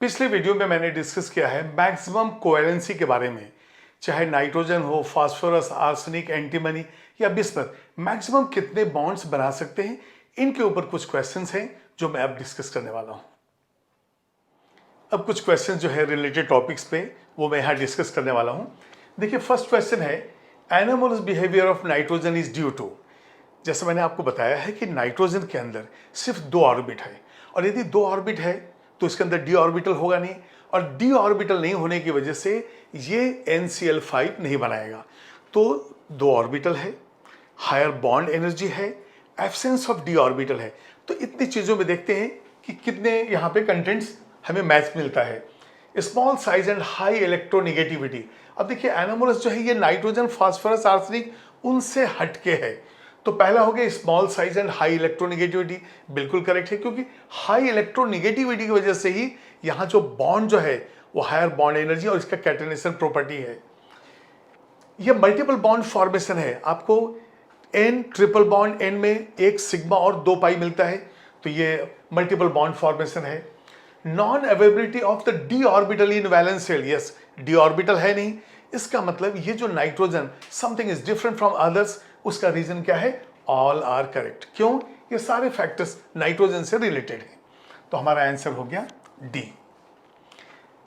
पिछले वीडियो में मैंने डिस्कस किया है मैक्सिमम कोवैलेंसी के बारे में। चाहे नाइट्रोजन हो, फास्फोरस, आर्सेनिक, एंटीमनी या बिस्मथ, मैक्सिमम कितने बॉन्ड्स बना सकते हैं, इनके ऊपर कुछ क्वेश्चंस हैं जो मैं अब डिस्कस करने वाला हूं। अब कुछ क्वेश्चंस जो है रिलेटेड टॉपिक्स पे वो मैं यहां डिस्कस करने वाला हूं। देखिए, फर्स्ट क्वेश्चन है anomalous behaviour of nitrogen is due to. जैसे मैंने आपको बताया है कि नाइट्रोजन के अंदर सिर्फ 2 ऑर्बिट है, और यदि 2 ऑर्बिट है तो इसके अंदर डी ऑर्बिटल होगा नहीं, और डी ऑर्बिटल नहीं होने की वजह से ये NCl5 नहीं बनाएगा। तो 2 ऑर्बिटल है, हायर बॉन्ड एनर्जी है, एब्सेंस ऑफ डी ऑर्बिटल है। तो इतनी चीजों में देखते हैं कि कितने यहाँ पे कंटेंट्स हमें मैच मिलता है। Small size and high electronegativity. अब देखिए, एनोमलस जो है ये नाइट्रोजन, फास्फोरस, आर्सेनिक उनसे हटके है। तो पहला हो गया small size and high electronegativity, बिल्कुल करेक्ट है, क्योंकि हाई इलेक्ट्रोनिगेटिविटी की वजह से ही यहाँ जो बॉन्ड जो है वो हायर बॉन्ड एनर्जी और इसका कैटेनेशन प्रॉपर्टी है। ये मल्टीपल बॉन्ड फॉर्मेशन है। आपको N ट्रिपल बॉन्ड N में 1 सिग्मा और 2 पाई मिलता है, तो ये मल्टीपल बॉन्ड फॉर्मेशन है। Non availability of the d orbital in valence shell. Yes, d orbital है नहीं, इसका मतलब ये जो nitrogen something is different from others, उसका रीजन क्या है? All are correct. क्यों? ये सारे फैक्टर्स नाइट्रोजन से रिलेटेड हैं। तो हमारा आंसर हो गया डी।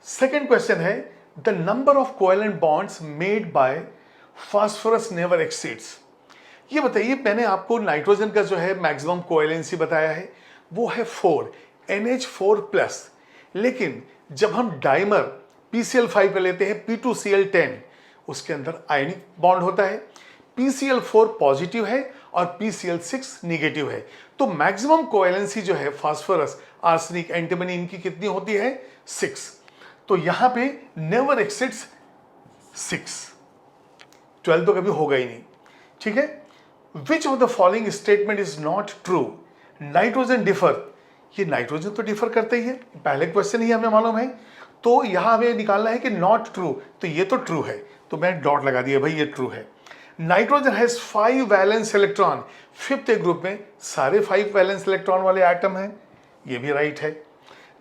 सेकेंड क्वेश्चन है the number of covalent bonds made by phosphorus never exceeds. ये बताइए, मैंने आपको नाइट्रोजन का जो है मैक्सिमम कोवेलेंसी बताया है वो है 4 NH4+, लेकिन जब हम डाइमर PCl5 पे लेते हैं P2Cl10, उसके अंदर आयनिक बॉन्ड होता है। PCl4 पॉजिटिव है और PCl6 निगेटिव है। तो मैक्सिमम कोवेलेंसी जो है फास्फोरस, आर्सेनिक, एंटीमनी, इनकी कितनी होती है? 6। तो यहां पे नेवर एक्सीड्स 6। 12 तो कभी होगा ही नहीं। ठीक है। विच of the following statement is not true? Nitrogen differ. ये नाइट्रोजन तो डिफर करते ही है, पहले क्वेश्चन ही हमें मालूम है। तो यहां हमें निकालना है कि नॉट ट्रू, तो ये तो ट्रू है, तो मैं डॉट लगा दिया, भाई ये ट्रू है। Nitrogen has 5 valence electron. 5th group में सारे 5 वैलेंस इलेक्ट्रॉन वाले एटम हैं, ये भी राइट है।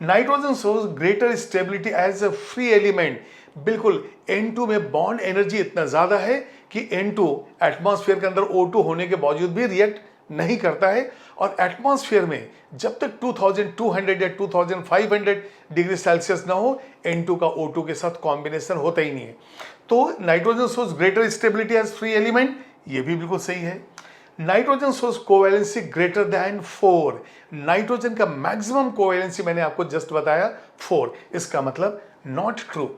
Nitrogen shows greater stability as a free element. बिल्कुल, N2 में बॉन्ड एनर्जी इतना ज्यादा है कि N2 एटमॉस्फेयर के अंदर O2 होने के बावजूद भी रिएक्ट नहीं करता है, और एटमॉस्फेयर में जब तक 2200 या 2500 डिग्री सेल्सियस ना हो, N2 का O2 के साथ कॉम्बिनेशन होता ही नहीं है। तो nitrogen shows greater stability as free element, ये भी बिल्कुल सही है। Nitrogen shows covalency greater than 4। Nitrogen का मैक्सिमम कोवैलेंसी मैंने आपको जस्ट बताया 4, इसका मतलब नॉट ट्रू।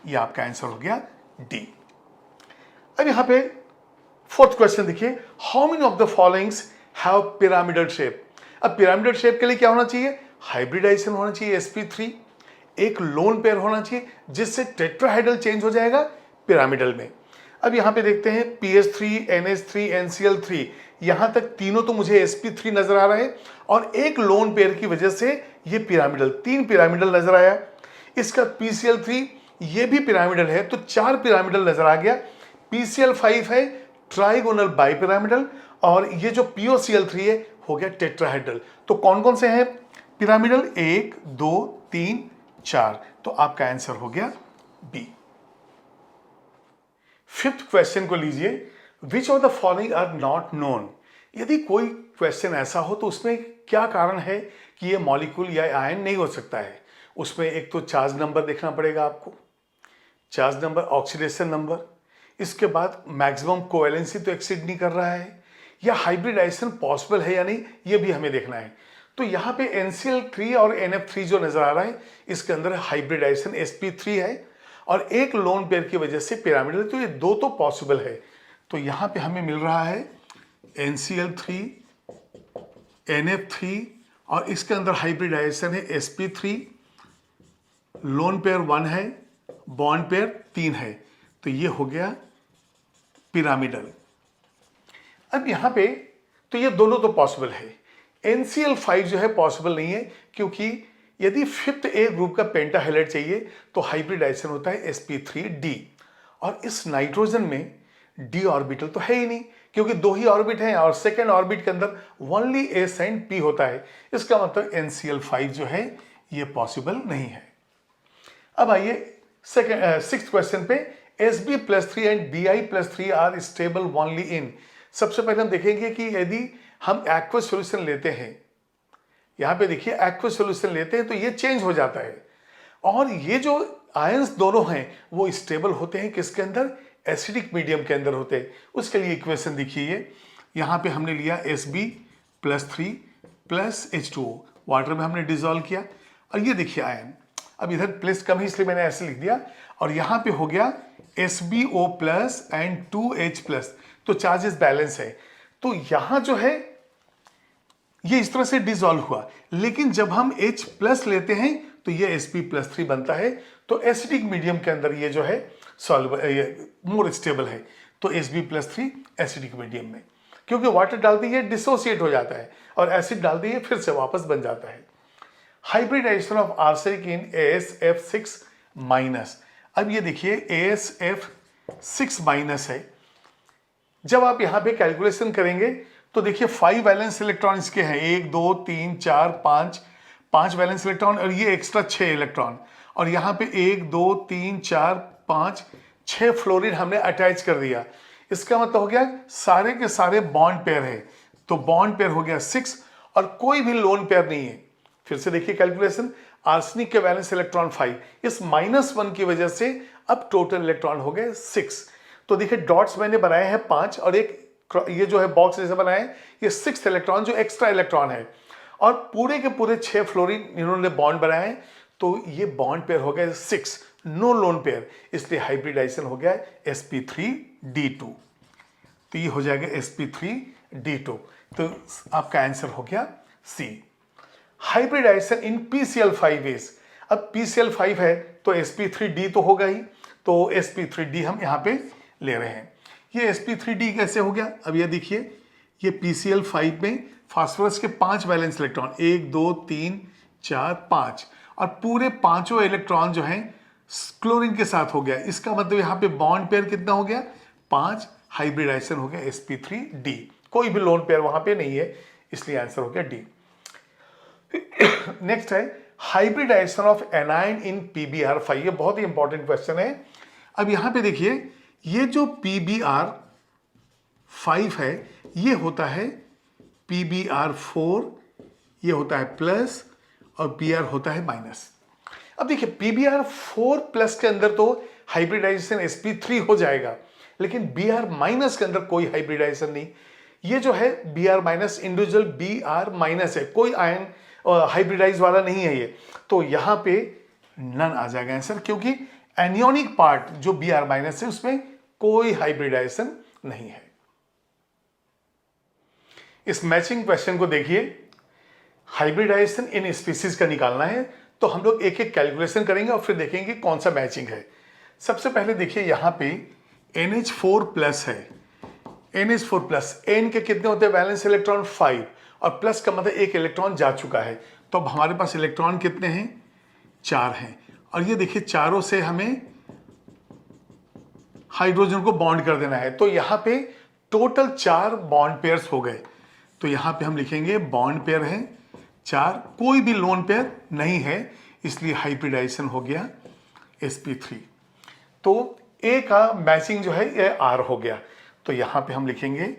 ये आपका आंसर हो गया डी। अब यहां पे 4th क्वेश्चन देखिए, how many of the followings have pyramidal shape. अब पिरामिडल शेप के लिए क्या होना चाहिए? हाइब्रिडाइजेशन होना चाहिए sp3, एक लोन पेयर होना चाहिए जिससे टेट्राहेड्रल चेंज हो जाएगा पिरामिडल में। अब यहां पे देखते हैं PH3, NH3, NCl3, यहां तक तीनों तो मुझे sp3 नजर आ रहा है, और एक लोन पेयर की वजह से ये पिरामिडल, 3 पिरामिडल नजर आया। इसका PCl3 ये भी पिरामिडल है, तो 4 पिरामिडल नजर आ गया। PCl5 है ट्राइगोनल बाइपिरामिडल, और ये जो POCl3 है हो गया टेट्राहेड्रल। तो कौन कौन से हैं पिरामिडल? 1, 2, 3, 4। तो आपका आंसर हो गया बी। 5th क्वेश्चन को लीजिए, which of the following are not known. यदि कोई क्वेश्चन ऐसा हो तो उसमें क्या कारण है कि ये मॉलिक्यूल या आयन नहीं हो सकता है? उसमें एक तो चार्ज नंबर देखना पड़ेगा आपको, चार्ज नंबर, ऑक्सीडेशन नंबर, इसके बाद मैक्सिमम कोवैलेंसी तो एक्सीड नहीं कर रहा है, या हाइब्रिडाइजेशन पॉसिबल है या नहीं, ये भी हमें देखना है। तो यहाँ पे NCl3 और NF3 जो नजर आ रहा है, इसके अंदर हाइब्रिडाइजेशन sp3 है, और एक लोन पेयर की वजह से पिरामिडल, तो ये 2 तो पॉसिबल है। तो यहाँ पे हमें मिल रहा है NCl3, NF3, और इसके अंदर हाइब्रिडाइजेशन है sp3, लोन पेयर 1 है, बॉन्ड पेयर 3 है, तो ये हो गया पिरामिडल। अब यहां पे तो ये दोनों तो पॉसिबल है, NCl5 जो है पॉसिबल नहीं है, क्योंकि यदि 5th A ग्रुप का पेंटाहेलाइड चाहिए तो हाइब्रिडाइजेशन होता है sp3d, और इस नाइट्रोजन में d ऑर्बिटल तो है ही नहीं, क्योंकि 2 ही ऑर्बिट हैं, और सेकेंड ऑर्बिट के अंदर ओनली S एंड P होता है। इसका मतलब NCl5 जो है ये पॉसिबल नहीं है। अब आइए सेकंड सिक्स्थ क्वेश्चन पे, Sb+3 and Bi+3 are stable only in. सबसे पहले हम देखेंगे कि यदि हम एक्वस सॉल्यूशन लेते हैं, यहां पे देखिए एक्वस सॉल्यूशन लेते हैं तो ये चेंज हो जाता है, और ये जो आयंस दोनों हैं वो स्टेबल होते हैं किसके अंदर, एसिडिक मीडियम के अंदर होते हैं। उसके लिए इक्वेशन देखिए, यहां पे हमने लिया Sb+3 प्लस H2O, वाटर में हमने डिजोल्व किया, और ये देखिए आयन, अब इधर प्लस कम है इसलिए मैंने ऐसे लिख दिया, और यहां पे हो गया SbO plus and 2H plus, तो चार्जेस बैलेंस है। तो यहां जो है ये इस तरह से डिसॉल्व हुआ, लेकिन जब हम H प्लस लेते हैं तो ये Sp+3 बनता है, तो एसिडिक मीडियम के अंदर ये जो है सॉल्व मोर स्टेबल है, तो Sb+3 एसिडिक मीडियम में, क्योंकि वाटर डालते ही डिसोसिएट हो जाता है और एसिड डालते ही फिर से वापस बन जाता है। Hybridization of arsenic in AsF6-। अब ये देखिए AsF6- है, जब आप यहां पे कैलकुलेशन करेंगे तो देखिए 5 वैलेंस इलेक्ट्रॉन इसके हैं, 1 2 3 4 5 वैलेंस इलेक्ट्रॉन, और ये एक्स्ट्रा 6 इलेक्ट्रॉन, और यहां पे 1 2 3 4 5 6 फ्लोरीन हमने अटैच कर दिया। इसका मतलब हो गया सारे के सारे बॉन्ड पेयर है, तो बॉन्ड पेयर हो गया 6 और कोई भी लोन पेयर नहीं है। फिर से देखिए कैलकुलेशन, आर्सेनिक के वैलेंस इलेक्ट्रॉन 5, इस -1 की वजह से अब टोटल इलेक्ट्रॉन हो गए 6। तो देखिए डॉट्स मैंने बनाए हैं 5, और एक ये जो है बॉक्स जैसे बनाए हैं, ये 6th इलेक्ट्रॉन जो एक्स्ट्रा इलेक्ट्रॉन है, और पूरे के पूरे 6 फ्लोरीन इन्होंने बॉन्ड बनाए हैं, तो ये बॉन्ड पेयर हो गए 6, नो लोन पेयर, इसलिए हाइब्रिडाइजेशन हो गया sp3d2। तो ये हो जाएगा sp3d2, तो आपका आंसर हो गया सी। हाइब्रिडाइजेशन इन PCl5 अब PCl5 है तो sp3d तो होगा ही, तो sp3d हम यहां पे ले रहे हैं। ये sp3d कैसे हो गया, अब ये देखिए, ये PCl5 में फास्फोरस के 5 वैलेंस इलेक्ट्रॉन, 1 2 3 4 5, और पूरे पांचों इलेक्ट्रॉन जो हैं क्लोरीन के साथ हो गया। इसका मतलब यहां पे बॉन्ड पेयर कितना हो गया, 5, हाइब्रिडाइजेशन हो गया sp3d, कोई भी लोन पेयर वहां पे नहीं है, इसलिए आंसर हो गया डी। नेक्स्ट है hybridization of anion in PbR5, ये बहुत ही इंपॉर्टेंट क्वेश्चन है। अब यहां पे देखिए, ये जो PbR5 है ये होता है PbR4, ये होता है प्लस, और Br होता है माइनस। अब देखिए PbR4 प्लस के अंदर तो हाइब्रिडाइजेशन sp3 हो जाएगा, लेकिन Br- के अंदर कोई हाइब्रिडाइजेशन नहीं। ये जो है Br- इंडिविजुअल Br- है, कोई आयन हाइब्रिडाइज वाला नहीं है ये, तो यहां पे नन आ जाएगा आंसर, क्योंकि एनियोनिक पार्ट जो Br- है उसमें कोई हाइब्रिडाइजेशन नहीं है। इस मैचिंग क्वेश्चन को देखिए, हाइब्रिडाइजेशन इन स्पीसीज का निकालना है, तो हम लोग एक एक कैलकुलेशन करेंगे और फिर देखेंगे कौन सा मैचिंग है। सबसे पहले देखिए यहां पे NH4+ है, NH4+, N के कितने होते हैं वैलेंस इलेक्ट्रॉन 5, और प्लस का मतलब एक इलेक्ट्रॉन जा चुका है, तो अब हमारे पास इलेक्ट्रॉन कितने हैं, 4 हैं, और ये देखिए चारों से हमें हाइड्रोजन को बॉन्ड कर देना है, तो यहां पे टोटल 4 बॉन्ड पेयर्स हो गए, तो यहां पे हम लिखेंगे बॉन्ड पेयर है 4, कोई भी लोन पेयर नहीं है, इसलिए हाइब्रिडाइजेशन हो गया sp3। तो ए का मैचिंग जो है ये आर हो गया, तो यहां पे हम लिखेंगे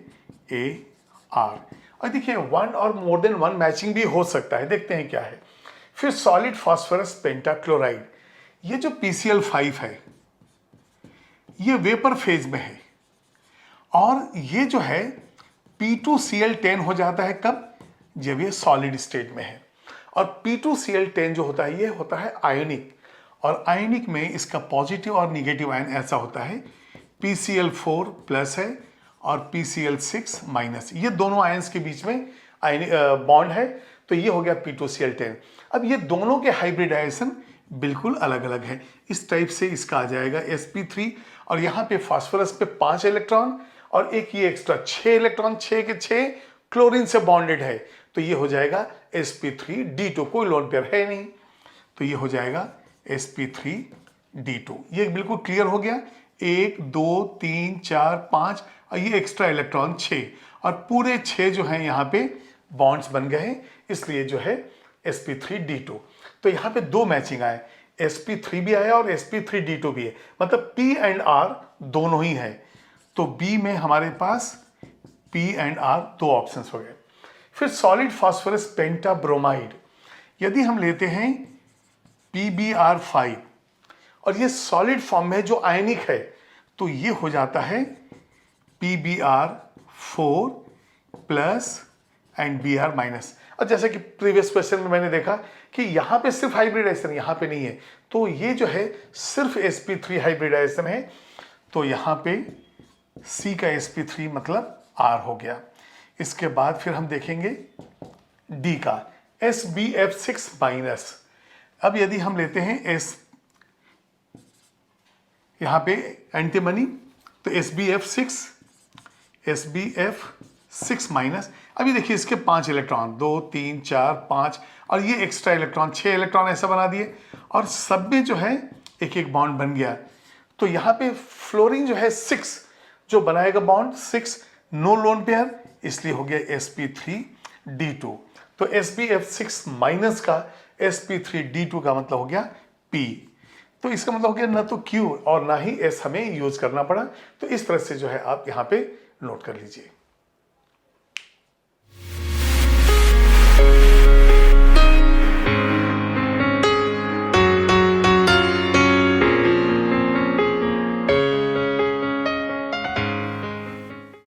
AR। और देखिए 1 और मोर देन 1 मैचिंग भी हो सकता है, देखते हैं क्या है। फिर सॉलिड फास्फोरस पेंटाक्लोराइड, ये जो PCl5 है ये वेपर फेज में है, और ये जो है P2Cl10 हो जाता है कब, जब ये सॉलिड स्टेट में है। और P2Cl10 जो होता है ये होता है आयनिक, और आयनिक में इसका पॉजिटिव और निगेटिव आयन ऐसा होता है, PCl4+ है और PCl6-, ये दोनों आयंस के बीच में बॉन्ड है, तो ये हो गया P2Cl10। अब ये दोनों के हाइब्रिडाइजेशन बिल्कुल अलग अलग है, इस टाइप से इसका आ जाएगा sp3, और यहां पे फास्फोरस पे 5 इलेक्ट्रॉन और एक ये एक्स्ट्रा 6 इलेक्ट्रॉन, 6 के 6 क्लोरीन से बॉन्डेड है, तो ये हो जाएगा sp3d2, कोई लोन पेयर है नहीं, तो ये हो जाएगा sp3d2। ये बिल्कुल क्लियर हो गया, 1 2 3 4 5 और ये एक्स्ट्रा इलेक्ट्रॉन 6, और पूरे 6 जो हैं यहाँ पे बॉन्ड्स बन गए हैं, इसलिए जो है sp3d2। तो यहाँ पे 2 मैचिंग आए, sp3 भी आया और sp3d2 भी है, मतलब p एंड r दोनों ही है। तो B में हमारे पास P एंड R दो ऑप्शंस हो गए। फिर सॉलिड फास्फोरस पेंटाब्रोमाइड, यदि हम लेते हैं PbR5 और ये सॉलिड फॉर्म में जो आयनिक है, तो ये हो जाता है PbR4 plus and Br minus. और जैसे कि प्रीवियस क्वेश्चन में मैंने देखा कि यहाँ पे सिर्फ हाइब्रिडाइजेशन, यहाँ पे नहीं है, तो ये जो है सिर्फ sp3 हाइब्रिडाइजेशन है, तो यहाँ पे C का sp3 मतलब R हो गया। इसके बाद फिर हम देखेंगे D का SbF6 माइनस। अब यदि हम लेते हैं यहाँ पे एंटीमनी, तो SbF6 माइनस। अभी देखिए इसके 5 इलेक्ट्रॉन, 2 3 4 5 और ये एक्स्ट्रा इलेक्ट्रॉन 6 इलेक्ट्रॉन ऐसा बना दिए और सब में जो है एक एक बॉन्ड बन गया। तो यहाँ पे फ्लोरीन जो है 6 जो बनाएगा बॉन्ड 6, नो लोन पेयर, इसलिए हो गया sp3d2। तो SbF6 माइनस का sp3d2 का मतलब हो गया P। तो इसका मतलब हो गया ना तो Q और ना ही S हमें यूज करना पड़ा। तो इस तरह से जो है आप यहाँ पे नोट कर लीजिए।